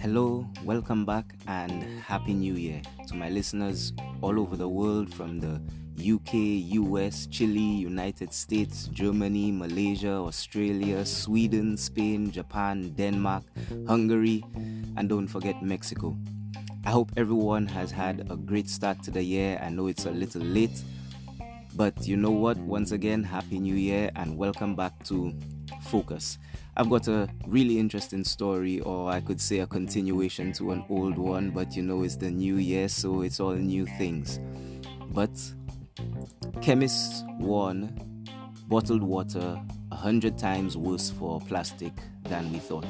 Hello, welcome back, and Happy New Year to my listeners all over the world, from the UK, US, Chile, United States, Germany, Malaysia, Australia, Sweden, Spain, Japan, Denmark, Hungary, and don't forget Mexico. I hope everyone has had a great start to the year. I know it's a little late, but you know what? Once again, Happy New Year and welcome back to Focus. I've got a really interesting story, or I could say a continuation to an old one, but it's the new year, so it's all new things. But chemists warn bottled water 100 times worse for plastic than we thought.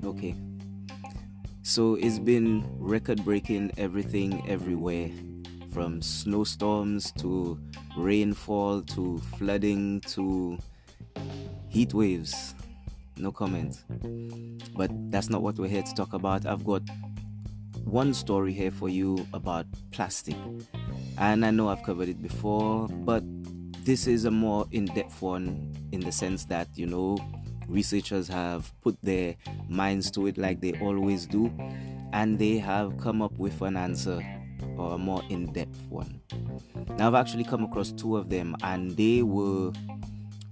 Okay. So it's been record-breaking everything everywhere, from snowstorms to rainfall to flooding to heat waves. No comment. But that's not what we're here to talk about. I've got one story here for you about plastic. And I know I've covered it before, but this is a more in-depth one, in the sense that, researchers have put their minds to it like they always do, and they have come up with an answer, or a more in-depth one. Now, I've actually come across two of them, and they were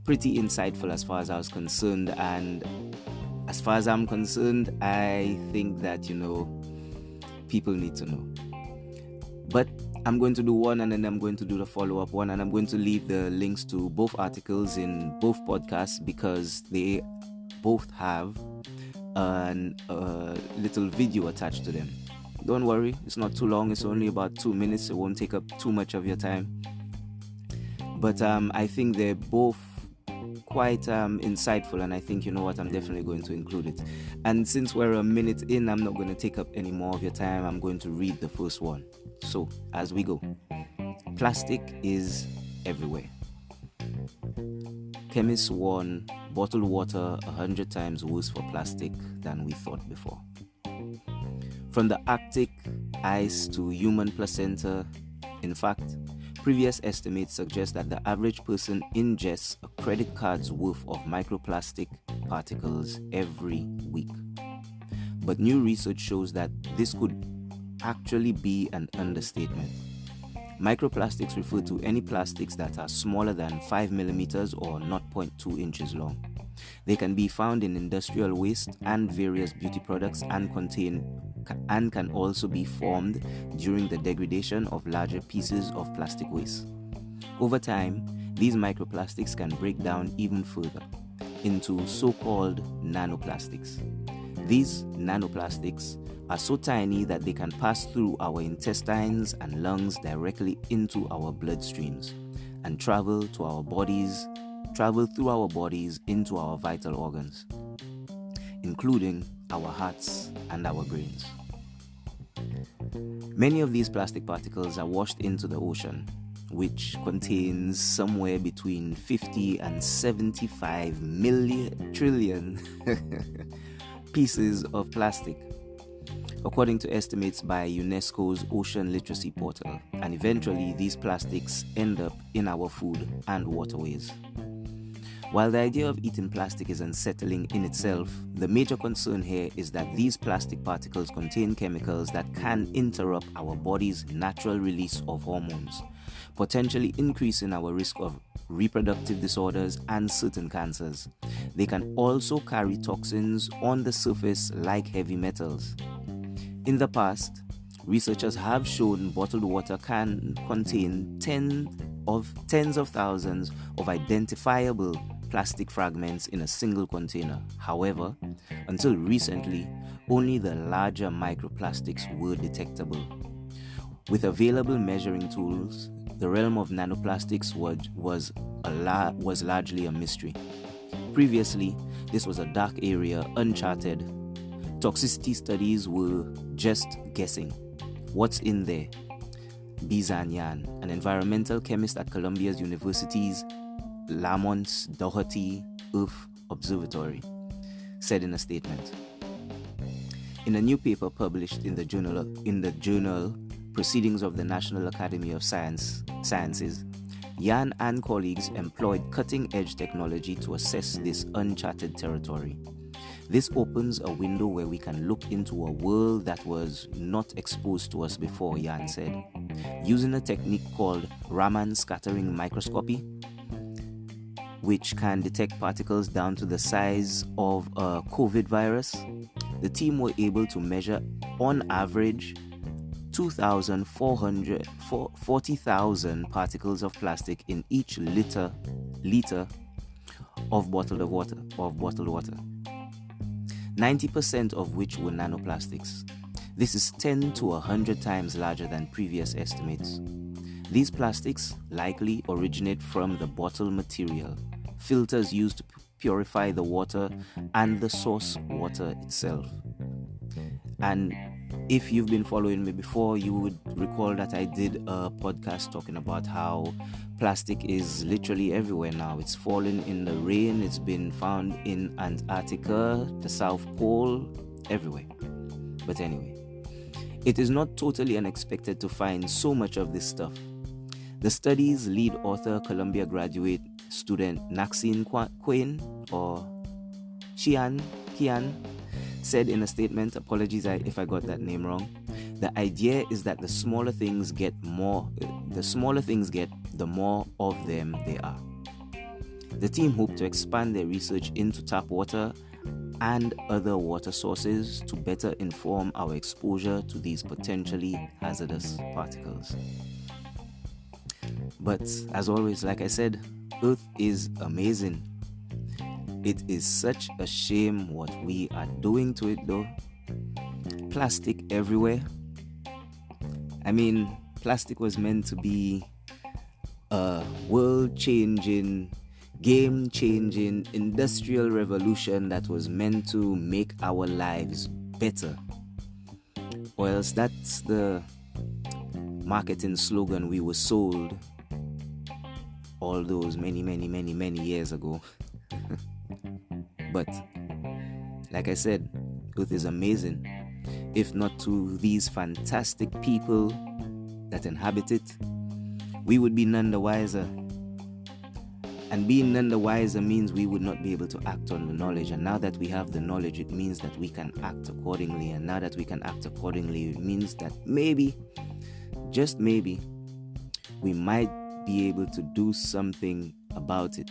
pretty insightful as far as I was concerned, and as far as I'm concerned, I think that, people need to know. But I'm going to do one, and then I'm going to do the follow-up one, and I'm going to leave the links to both articles in both podcasts because they both have a little video attached to them. Don't worry, it's not too long. It's only about 2 minutes. It won't take up too much of your time. But I think they're both quite insightful, and I think, I'm definitely going to include it. And since we're a minute in, I'm not going to take up any more of your time. I'm going to read the first one. So, as we go, plastic is everywhere. Chemists warn bottled water 100 times worse for plastic than we thought before. From the Arctic ice to human placenta, in fact, previous estimates suggest that the average person ingests a credit card's worth of microplastic particles every week. But new research shows that this could actually be an understatement. Microplastics refer to any plastics that are smaller than 5 millimeters or 0.2 inches long. They can be found in industrial waste and various beauty products, and can also be formed during the degradation of larger pieces of plastic waste. Over time, these microplastics can break down even further into so-called nanoplastics. These nanoplastics are so tiny that they can pass through our intestines and lungs directly into our bloodstreams and travel through our bodies into our vital organs, including our hearts and our brains. Many of these plastic particles are washed into the ocean, which contains somewhere between 50 and 75 trillion pieces of plastic, according to estimates by UNESCO's Ocean Literacy Portal, and eventually these plastics end up in our food and waterways. While the idea of eating plastic is unsettling in itself, the major concern here is that these plastic particles contain chemicals that can interrupt our body's natural release of hormones, potentially increasing our risk of reproductive disorders and certain cancers. They can also carry toxins on the surface like heavy metals. In the past, researchers have shown bottled water can contain tens of thousands of identifiable plastic fragments in a single container. However, until recently, only the larger microplastics were detectable. With available measuring tools, the realm of nanoplastics was largely a mystery. Previously, this was a dark area, uncharted. Toxicity studies were just guessing. What's in there? Bizan Yan, an environmental chemist at Columbia University's Lamont Doherty Earth Observatory, said in a statement, In a new paper published in the journal Proceedings of the National Academy of Sciences, Yan and colleagues employed cutting-edge technology to assess this uncharted territory. This opens a window where we can look into a world that was not exposed to us before, Yan said. Using a technique called Raman scattering microscopy, which can detect particles down to the size of a COVID virus, the team were able to measure, on average, 40,000 particles of plastic in each liter of bottled water. 90% of which were nanoplastics. This is 10 to 100 times larger than previous estimates. These plastics likely originate from the bottle material, filters used to purify the water, and the source water itself. And if you've been following me before, you would recall that I did a podcast talking about how plastic is literally everywhere now. It's fallen in the rain, it's been found in Antarctica, the South Pole, everywhere. But anyway, it is not totally unexpected to find so much of this stuff. The study's lead author, Columbia graduate student Maxine Quinn, or Kian, said in a statement, apologies if I got that name wrong, the idea is that the smaller things get, the more of them there are. The team hope to expand their research into tap water and other water sources to better inform our exposure to these potentially hazardous particles. But as always, like I said, Earth is amazing. It is such a shame what we are doing to it though. Plastic everywhere. I mean, plastic was meant to be a world-changing, game-changing industrial revolution that was meant to make our lives better. Or else that's the marketing slogan we were sold all those many years ago. But like I said, Earth is amazing. If not to these fantastic people that inhabit it, we would be none the wiser. And being none the wiser means we would not be able to act on the knowledge. And now that we have the knowledge, it means that we can act accordingly. And now that we can act accordingly, it means that maybe, just maybe, we might be able to do something about it.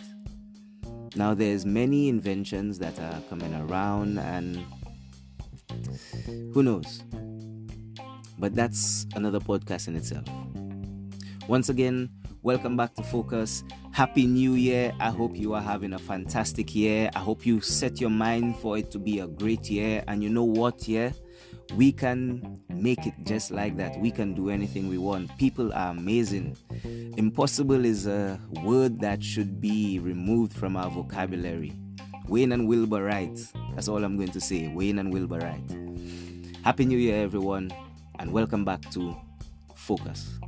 Now there's many inventions that are coming around and who knows? But that's another podcast in itself. Once again, welcome back to Focus. Happy New Year. I hope you are having a fantastic year. I hope you set your mind for it to be a great year. And you know what, yeah? We can make it just like that. We can do anything we want. People are amazing. Impossible is a word that should be removed from our vocabulary. Wayne and Wilbur Wright. That's all I'm going to say. Wayne and Wilbur Wright. Happy New Year, everyone, and welcome back to Focus.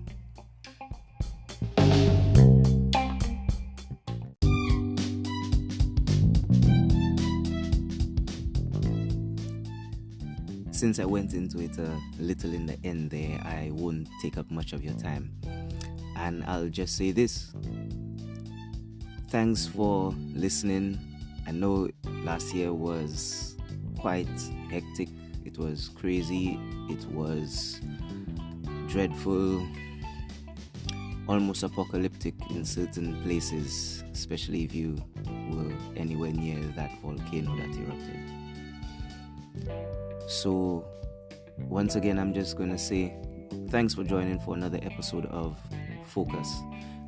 Since I went into it a little in the end there, I won't take up much of your time. And I'll just say this. Thanks for listening. I know last year was quite hectic. It was crazy. It was dreadful. Almost apocalyptic in certain places, especially if you were anywhere near that volcano that erupted. So, once again, I'm just going to say thanks for joining for another episode of Focus.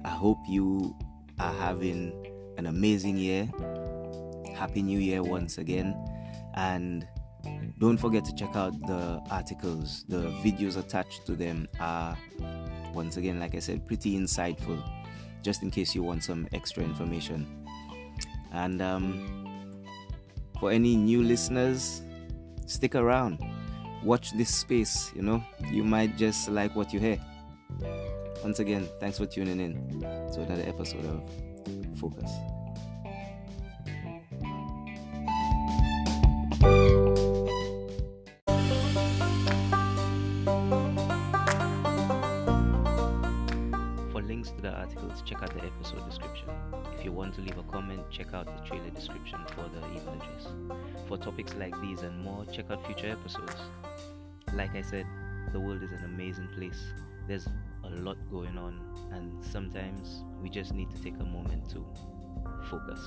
I hope you are having an amazing year. Happy New Year once again. And don't forget to check out the articles. The videos attached to them are, once again, like I said, pretty insightful, just in case you want some extra information. And for any new listeners, stick around. Watch this space, you might just like what you hear. Once again, thanks for tuning in to another episode of Focus. links to the articles, check out the episode description. If you want to leave a comment, check out the trailer description for the email address. For topics like these and more, check out future episodes. Like I said, the world is an amazing place. There's a lot going on, and sometimes we just need to take a moment to focus.